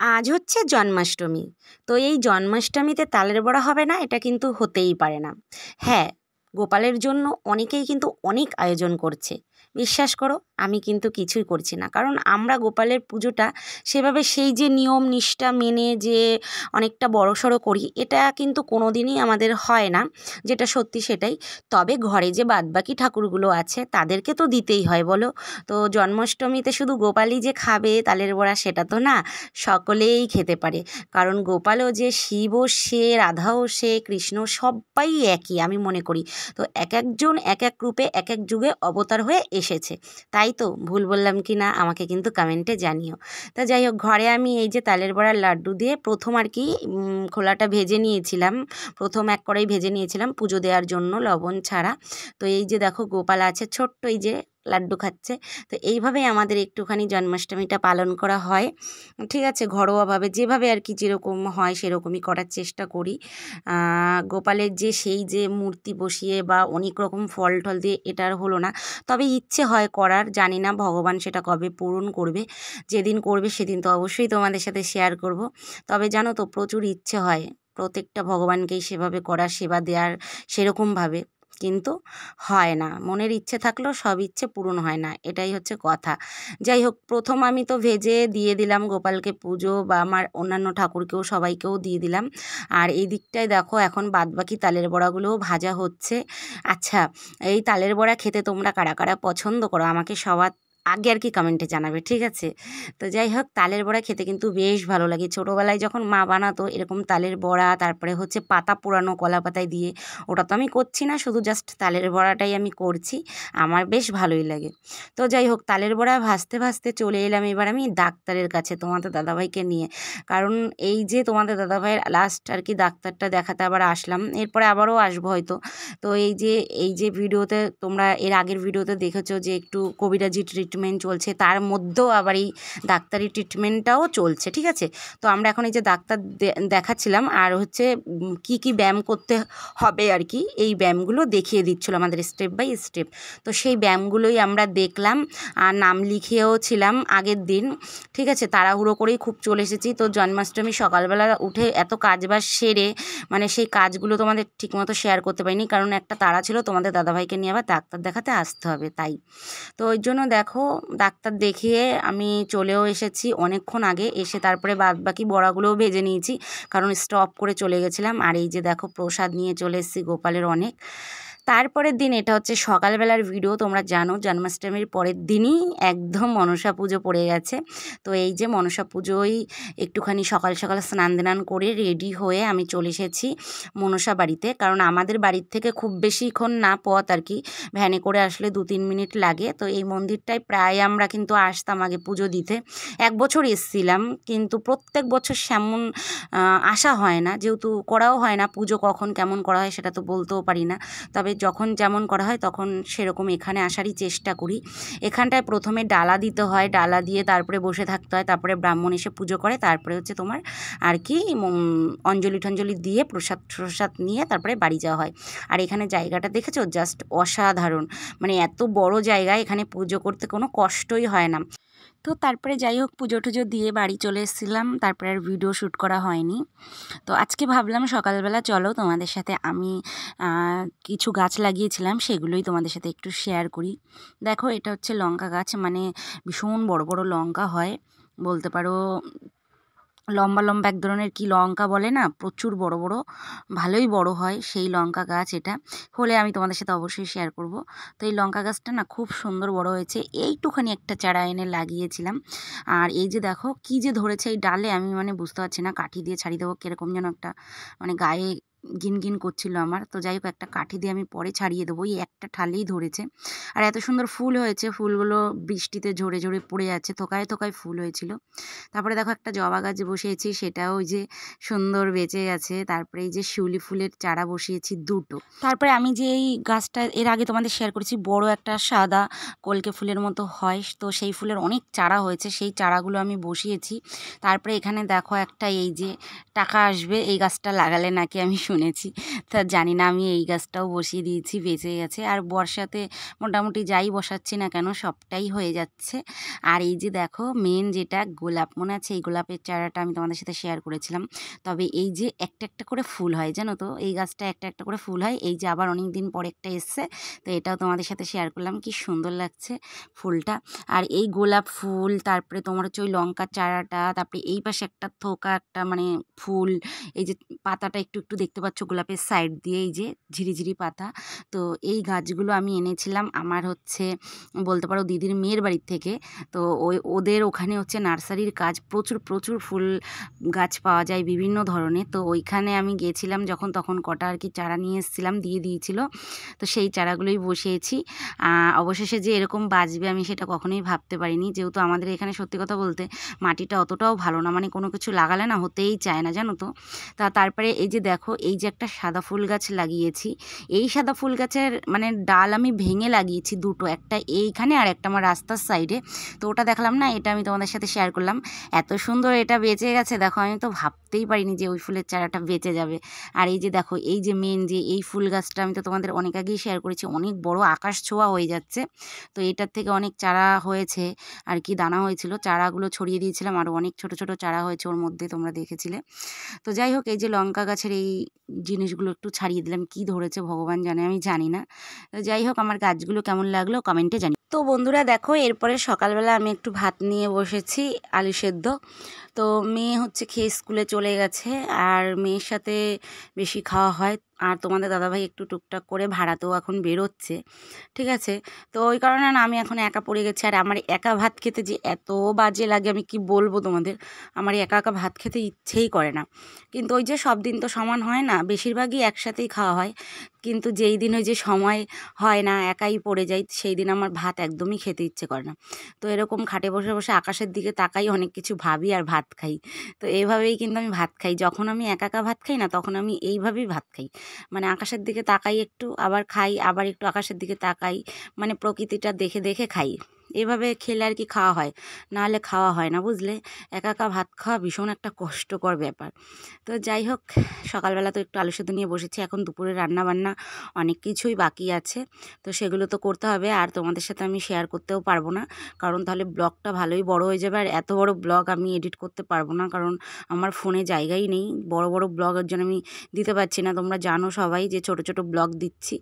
আজ হচ্ছে জন্মাষ্টমী। তো এই জন্মাষ্টমীতে তালের বড়া হবে না, এটা কিন্তু হতেই পারে না। হ্যাঁ, গোপালের জন্য অনেকেই কিন্তু অনেক আয়োজন করছে। বিশ্বাস করো, আমি কিন্তু কিছুই করছি না। কারণ আমরা গোপালের পুজোটা সেভাবে সেই যে নিয়ম নিষ্ঠা মেনে যে অনেকটা বড়সড় করি, এটা কিন্তু কোনো দিনই আমাদের হয় না, যেটা সত্যি সেটাই। তবে ঘরে যে বাদবাকি ঠাকুরগুলো আছে তাদেরকে তো দিতেই হয় বলো। তো জন্মাষ্টমীতে শুধু গোপালই যে খাবে তালের বড়া সেটা তো না, সকলেই খেতে পারে। কারণ গোপালও যে শিবও সে, রাধাও সে, কৃষ্ণ সব্বাই একই আমি মনে করি। তো এক একজন এক এক রূপে এক এক যুগে অবতার হয়ে এসেছে। তাই তো ভুল বললাম কি না আমাকে কিন্তু কমেন্টে জানিও। তা যাই হোক, ঘরে আমি এই যে তালের বড়ার লাড্ডু দিয়ে প্রথম আর কি খোলাটা ভেজে নিয়েছিলাম। প্রথম এক কড়াই ভেজে নিয়েছিলাম পুজো দেওয়ার জন্য লবণ ছাড়া। তো এই যে দেখো গোপাল আছে ছোট্ট, এই যে লাড্ডু খাচ্ছে। তো এইভাবেই আমাদের একটুখানি জন্মাষ্টমীটা পালন করা হয়। ঠিক আছে, ঘরোয়াভাবে যেভাবে আর কি যেরকম হয় সেরকমই করার চেষ্টা করি। গোপালের যে সেই যে মূর্তি বসিয়ে বা অনেক রকম ফল টল দিয়ে এটা আর হলো না। তবে ইচ্ছে হয় করার, জানি না ভগবান সেটা কবে পূরণ করবে। যেদিন করবে সেদিন তো অবশ্যই তোমাদের সাথে শেয়ার করব। তবে জানো তো, প্রচুর ইচ্ছে হয় প্রত্যেকটা ভগবানকেই সেভাবে করার, সেবা দেওয়ার সেরকমভাবে, কিন্তু হয় না। মনের ইচ্ছে থাকলেও সব ইচ্ছে পূরণ হয় না, এটাই হচ্ছে কথা। যাই হোক, প্রথম আমি তো ভেজে দিয়ে দিলাম গোপালকে পুজো, বা আমার অন্যান্য ঠাকুরকেও সবাইকেও দিয়ে দিলাম। আর এই দিকটায় দেখো এখন বাদবাকি তালের বড়াগুলোও ভাজা হচ্ছে। আচ্ছা, এই তালের বড়া খেতে তোমরা কারা কারা পছন্দ করো আমাকে সবার আগে আর কি কমেন্টে জানাবে, ঠিক আছে? তো যাই হোক, তালের বড়া খেতে কিন্তু বেশ ভালো লাগে। ছোটোবেলায় যখন মা বানাতো এরকম তালের বড়া, তারপরে হচ্ছে পাতা পোড়ানো কলা পাতায় দিয়ে, ওটা তো আমি করছি না, শুধু জাস্ট তালের বড়াটাই আমি করছি। আমার বেশ ভালোই লাগে। তো যাই হোক, তালের বড়া ভাজতে ভাজতে চলে এলাম এবার আমি ডাক্তারের কাছে তোমাদের দাদাভাইকে নিয়ে। কারণ এই যে তোমাদের দাদাভাইয়ের লাস্ট আর কি ডাক্তারটা দেখাতে আবার আসলাম, এরপরে আবারও আসবো হয়তো। তো এই যে ভিডিওতে তোমরা এর আগের ভিডিওতে দেখেছো যে একটু কবিরাজি ট্রিটমেন্ট চলছে, তার মধ্যেও আবার এই ডাক্তারি ট্রিটমেন্টটাও চলছে, ঠিক আছে? তো আমরা এখন এই যে ডাক্তার দেখাচ্ছিলাম, আর হচ্ছে কি কি ব্যায়াম করতে হবে আর কি, এই ব্যায়ামগুলো দেখিয়ে দিচ্ছিলো আমাদের স্টেপ বাই স্টেপ। তো সেই ব্যায়ামগুলোই আমরা দেখলাম, আর নাম লিখিয়েও ছিলাম আগের দিন, ঠিক আছে? তাড়াহুড়ো করেই খুব চলে এসেছি। তো জন্মাষ্টমী সকালবেলা উঠে এত কাজবাজ সেরে, মানে সেই কাজগুলো তোমাদের ঠিকমতো শেয়ার করতে পারিনি, কারণ একটা তাড়া ছিল তোমাদের দাদাভাইকে নিয়ে আবার ডাক্তার দেখাতে আসতে হবে, তাই। তো ওই জন্য দেখো, ডাক্তার দেখিয়ে আমি চলেও এসেছি অনেকক্ষণ আগে। এসে তারপরে বাদবাকি বড়াগুলোও ভেজে নিয়েছি, কারণ স্টপ করে চলে গেছিলাম। আর এই যে দেখো, প্রসাদ নিয়ে চলে এসেছি গোপালের অনেক। তারপরের দিন, এটা হচ্ছে সকালবেলার ভিডিও, তোমরা জানো জন্মাষ্টমীর পরের দিনই একদম মনসা পুজো পড়ে গেছে। তো এই যে মনসা পুজোয় একটুখানি সকাল সকাল স্নান দান করে রেডি হয়ে আমি চলে এসেছি মনসা বাড়িতে। কারণ আমাদের বাড়ির থেকে খুব বেশিক্ষণ না পথ আর কি, ভ্যানে করে আসলে 2-3 মিনিট লাগে। তো এই মন্দিরটায় প্রায় আমরা কিন্তু আসতাম আগে পুজো দিতে। এক বছর এসছিলাম, কিন্তু প্রত্যেক বছর সেমন আসা হয় না, যেহেতু করাও হয় না। পুজো কখন কেমন করা হয় সেটা তো বলতেও পারি না। তবে যখন যেমন করা হয় তখন সেরকম এখানে আসারই চেষ্টা করি। এখানটায় প্রথমে ডালা দিতে হয়, ডালা দিয়ে তারপরে বসে থাকতে হয়, তারপরে ব্রাহ্মণ এসে পুজো করে, তারপরে হচ্ছে তোমার আর কি অঞ্জলি টঞ্জলি দিয়ে প্রসাদ নিয়ে তারপরে বাড়ি যাওয়া হয়। আর এখানে জায়গাটা দেখেছো, জাস্ট অসাধারণ। মানে এত বড় জায়গা, এখানে পুজো করতে কোনো কষ্টই হয় না। তো তারপরে যাই হোক, পুজো টুজো দিয়ে বাড়ি চলে এসেছিলাম, তারপরে আর ভিডিও শ্যুট করা হয়নি। তো আজকে ভাবলাম সকালবেলা চলো তোমাদের সাথে আমি কিছু গাছ লাগিয়েছিলাম সেগুলোই তোমাদের সাথে একটু শেয়ার করি। দেখো, এটা হচ্ছে লঙ্কা গাছ, মানে ভীষণ বড় বড় লঙ্কা হয় বলতে পারো। লম্বা লম্বা এক ধরনের কি লঙ্কা বলে না, প্রচুর বড় বড়, ভালোই বড় হয় সেই লঙ্কা গাছ। এটা হলে আমি তোমাদের সাথে অবশ্যই শেয়ার করব। তো এই লঙ্কা গাছটা না খুব সুন্দর বড় হয়েছে, এইটুখানি একটা চারা এনে লাগিয়েছিলাম। আর এই যে দেখো কি যে ধরেছে এই ডালে, আমি মানে বুঝতে পারছি না, কাঠি দিয়ে ছাড়িয়ে দেবো কীরকম যেন একটা মানে গায়ে গিনগিন করছিল আমার। তো যাই হোক, একটা কাঠি দিয়ে আমি পরে ছাড়িয়ে দেবো, এই একটা ঠালেই ধরেছে। আর এত সুন্দর ফুল হয়েছে, ফুলগুলো বৃষ্টিতে ঝরে ঝরে পড়ে যাচ্ছে, থোকায় থোকায় ফুল হয়েছিল। তারপরে দেখো, একটা জবা গাছ বসিয়েছি, সেটাও ওই যে সুন্দর বেঁচে গেছে। তারপরে এই যে শিউলি ফুলের চারা বসিয়েছি দুটো। তারপরে আমি যে এই গাছটা এর আগে তোমাদের শেয়ার করেছি, বড় একটা সাদা কলকে ফুলের মতো হয়, তো সেই ফুলের অনেক চারা হয়েছে, সেই চারাগুলো আমি বসিয়েছি। তারপরে এখানে দেখো একটা, এই যে টাকা আসবে এই গাছটা লাগালে নাকি আমি শুনেছি। তা জানি না, আমি এই গাছটাও বসিয়ে দিয়েছি, বেঁচে গেছে। আর বর্ষাতে মোটামুটি যাই বসাচ্ছি না কেন সবটাই হয়ে যাচ্ছে। আর এই যে দেখো মেন যেটা গোলাপ, মনে আছে এই গোলাপের চারাটা আমি তোমাদের সাথে শেয়ার করেছিলাম। তবে এই যে একটা একটা করে ফুল হয় জানো তো, এই গাছটা একটা একটা করে ফুল হয়। এই যে আবার অনেক দিন পরে একটা এসছে, তো এটাও তোমাদের সাথে শেয়ার করলাম। কি সুন্দর লাগছে ফুলটা। আর এই গোলাপ ফুল, তারপরে তোমার হচ্ছে ওই লঙ্কার চারাটা, তারপরে এই পাশে একটা থোকা একটা মানে ফুল, এই যে পাতাটা একটু একটু দেখতে পাচ্ছ গোলাপের সাইড দিয়ে, এই যে ঝিরিঝিরি পাতা। তো এই গাছগুলো আমি এনেছিলাম আমার হচ্ছে বলতে পারো দিদির মেয়ের বাড়ির থেকে। তো ওদের ওখানে হচ্ছে নার্সারির কাজ, প্রচুর প্রচুর ফুল গাছ পাওয়া যায় বিভিন্ন ধরনের। তো ওইখানে আমি গিয়েছিলাম যখন, তখন কটা আর কি চারা নিয়ে এসেছিলাম, দিয়ে দিয়েছিল। তো সেই চারাগুলোই বসিয়েছি। অবশেষে যে এরকম বাঁচবে আমি সেটা কখনোই ভাবতে পারিনি, যেহেতু আমাদের এখানে সত্যি কথা বলতে মাটিটা অতটাও ভালো না, মানে কোনো কিছু লাগালে না হতেই চায় না জানো তো। তারপরে এই যে দেখো এই যে একটা সাদা ফুল গাছ লাগিয়েছি, এই সাদা ফুল গাছের মানে ডাল আমি ভেঙে লাগিয়েছি দুটো, একটা এইখানে আর একটা আমার রাস্তার সাইডে। তো ওটা দেখলাম না, এটা আমি তোমাদের সাথে শেয়ার করলাম। এত সুন্দর এটা বেঁচে গেছে দেখো, আমি তো ভাবতেই পারিনি যে ওই ফুলের চারাটা বেঁচে যাবে। আর এই যে দেখো এই যে মেন যে এই ফুল গাছটা আমি তো তোমাদের অনেক আগেই শেয়ার করেছি, অনেক বড় আকাশ ছোঁয়া হয়ে যাচ্ছে। তো এটার থেকে অনেক চারা হয়েছে আর কি, দানা হয়েছিল, চারাগুলো ছড়িয়ে দিয়েছিলাম, আরও অনেক ছোট ছোট চারা হয়েছে ওর মধ্যে, তোমরা দেখেছিলে। তো যাই হোক এই যে লঙ্কা গাছের এই জিনিসগুলো একটু ছাড়িয়ে দিলাম, কি ধরেছে ভগবান জানে, আমি জানি না। তো যাই হোক আমার গাছগুলো কেমন লাগলো কমেন্টে জানি। তো বন্ধুরা দেখো এরপরে সকালবেলা আমি একটু ভাত নিয়ে বসেছি, আলু সেদ্ধ। তো মেয়ে হচ্ছে খেয়ে স্কুলে চলে গেছে, আর মেয়ের সাথে বেশি খাওয়া হয়। আর তোমাদের দাদাভাই একটু টুকটাক করে ভাড়াতেও এখন বেরোচ্ছে, ঠিক আছে। তো ওই কারণে না আমি এখন একা পড়ে গেছি। আর আমার একা ভাত খেতে যে এত বাজে লাগে আমি কি বলবো তোমাদের, আমার একা একা ভাত খেতে ইচ্ছেই করে না। কিন্তু ওই যে সব দিন তো সমান হয় না, বেশিরভাগই একসাথেই খাওয়া হয়। কিন্তু যেই দিন ওই যে সময় হয় না, একাই পড়ে যাই, সেই দিন আমার ভাত একদমই খেতে ইচ্ছে করে না। তো এরকম খাটে বসে বসে আকাশের দিকে তাকাই, অনেক কিছু ভাবি আর ভাত খাই। তো এইভাবেই কিন্তু আমি ভাত খাই, যখন আমি একা একা ভাত খাই না তখন আমি এইভাবেই ভাত খাই। মানে আকাশের দিকে তাকাই একটু, আবার খাই, আবার একটু আকাশের দিকে তাকাই, মানে প্রকৃতিটা দেখে দেখে খাই। এভাবে খেলে আর কি খাওয়া হয়, নাহলে খাওয়া হয় না বুঝলে। একা একা ভাত খাওয়া ভীষণ একটা কষ্টকর ব্যাপার। তো যাই হোক সকালবেলা তো একটু আলু সেদ্ধ নিয়ে বসেছি, এখন দুপুরে রান্না বান্না অনেক কিছুই বাকি আছে। তো সেগুলো তো করতে হবে, আর তোমাদের সাথে আমি শেয়ার করতেও পারবো না, কারণ তাহলে ব্লগটা ভালোই বড় হয়ে যাবে। আর এত বড় ব্লগ আমি এডিট করতে পারবো না, কারণ আমার ফোনে জায়গাই নেই, বড় বড় ব্লগের জন্য আমি দিতে পারছি না। তোমরা জানো সবাই যে ছোট ছোট ব্লগ দিচ্ছি,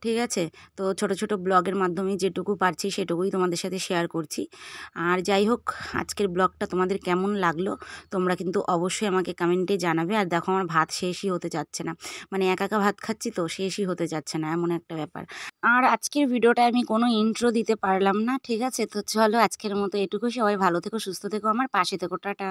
ঠিক আছে। তো ছোট ছোট ব্লগের মাধ্যমে যেটুকু পারছি সেটুকুই তোমাদের সাথে শেয়ার করছি। আর যাই হোক আজকের ব্লগটা তোমাদের কেমন লাগলো তোমরা কিন্তু অবশ্যই আমাকে কমেন্টে জানাবে। আর দেখো আমার ভাত শেষই হতে চাচ্ছে না, মানে একা একা ভাত খাচ্ছি তো শেষই হতে চাচ্ছে না, এমন একটা ব্যাপার। আর আজকের ভিডিওটা আমি কোনো ইন্ট্রো দিতে পারলাম না, ঠিক আছে। তো চলো আজকের মতো এটুকু, সবাই ভালো থেকো, সুস্থ থেকো, আমার পাশে থেকো, টাটা।